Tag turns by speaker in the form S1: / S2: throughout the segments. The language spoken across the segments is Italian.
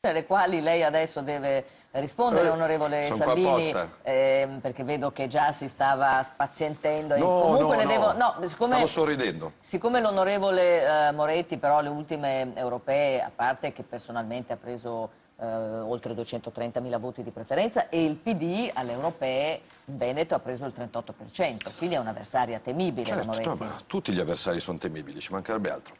S1: alle quali lei adesso deve rispondere, onorevole Salvini, perché vedo che già si stava spazientendo.
S2: Stavo sorridendo.
S1: Siccome l'onorevole Moretti però le ultime europee, a parte che personalmente ha preso oltre 230.000 voti di preferenza, e il PD alle europee in Veneto ha preso il 38%, quindi è un'avversaria temibile.
S2: Certo, ma tutti gli avversari sono temibili, ci mancherebbe altro.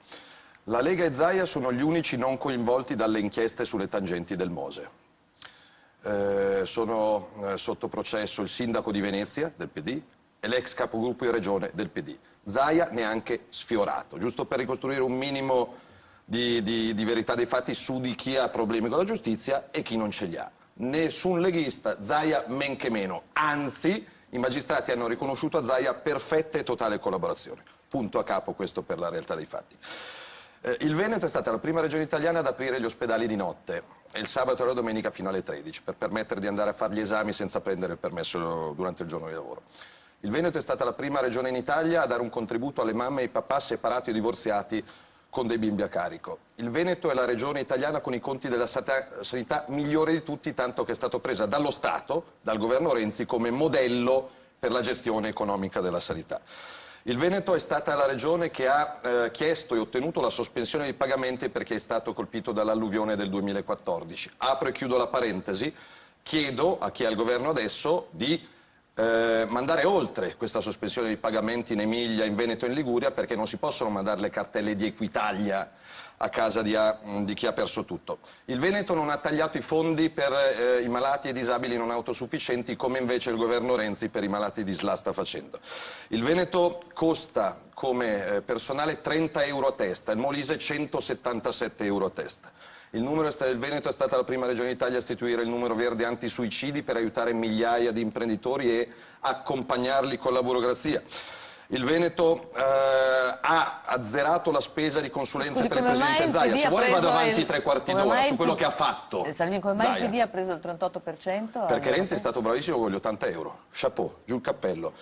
S2: La Lega e Zaia sono gli unici non coinvolti dalle inchieste sulle tangenti del Mose. Sono sotto processo il sindaco di Venezia del PD e l'ex capogruppo in regione del PD. Zaia neanche sfiorato, giusto per ricostruire un minimo di verità dei fatti su di chi ha problemi con la giustizia e chi non ce li ha. Nessun leghista, Zaia men che meno, anzi i magistrati hanno riconosciuto a Zaia perfetta e totale collaborazione. Punto a capo, questo per la realtà dei fatti. Il Veneto è stata la prima regione italiana ad aprire gli ospedali di notte, il sabato e la domenica fino alle 13, per permettere di andare a fare gli esami senza prendere il permesso durante il giorno di lavoro. Il Veneto è stata la prima regione in Italia a dare un contributo alle mamme e ai papà separati o divorziati con dei bimbi a carico. Il Veneto è la regione italiana con i conti della sanità migliore di tutti, tanto che è stato presa dallo Stato, dal governo Renzi, come modello per la gestione economica della sanità. Il Veneto è stata la regione che ha chiesto e ottenuto la sospensione dei pagamenti perché è stato colpito dall'alluvione del 2014. Apro e chiudo la parentesi, chiedo a chi è al governo adesso di mandare oltre questa sospensione dei pagamenti in Emilia, in Veneto e in Liguria, perché non si possono mandare le cartelle di Equitalia a casa di chi ha perso tutto. Il Veneto non ha tagliato i fondi per i malati e i disabili non autosufficienti, come invece il governo Renzi per i malati di SLA sta facendo. Il Veneto costa come personale 30 euro a testa, il Molise 177 euro a testa. Il Veneto è stata la prima regione d'Italia a istituire il numero verde antisuicidi per aiutare migliaia di imprenditori e accompagnarli con la burocrazia. Il Veneto ha azzerato la spesa di consulenze per il presidente Zaia. Se vuole vado avanti 3/4 d'ora su quello che ha fatto.
S1: Salvini, come mai il PD ha preso il 38%?
S2: Perché Renzi è stato bravissimo con gli 80 euro. Chapeau, giù il cappello.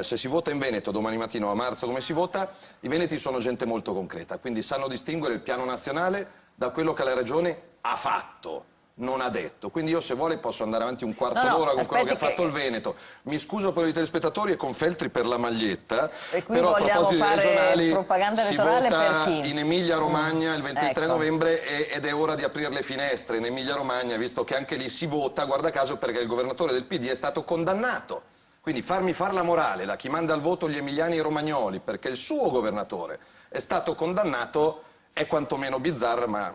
S2: Se si vota in Veneto domani mattina o a marzo come si vota, i veneti sono gente molto concreta, quindi sanno distinguere il piano nazionale da quello che la regione ha fatto, non ha detto. Quindi io, se vuole, posso andare avanti un quarto d'ora con quello che ha fatto il Veneto. Mi scuso per i telespettatori e con Feltri per la maglietta, però a proposito dei regionali si vota in Emilia-Romagna il 23 novembre ed è ora di aprire le finestre in Emilia-Romagna, visto che anche lì si vota, guarda caso, perché il governatore del PD è stato condannato. Quindi farmi far la morale da chi manda al voto gli emiliani e i romagnoli perché il suo governatore è stato condannato è quantomeno bizzarra, ma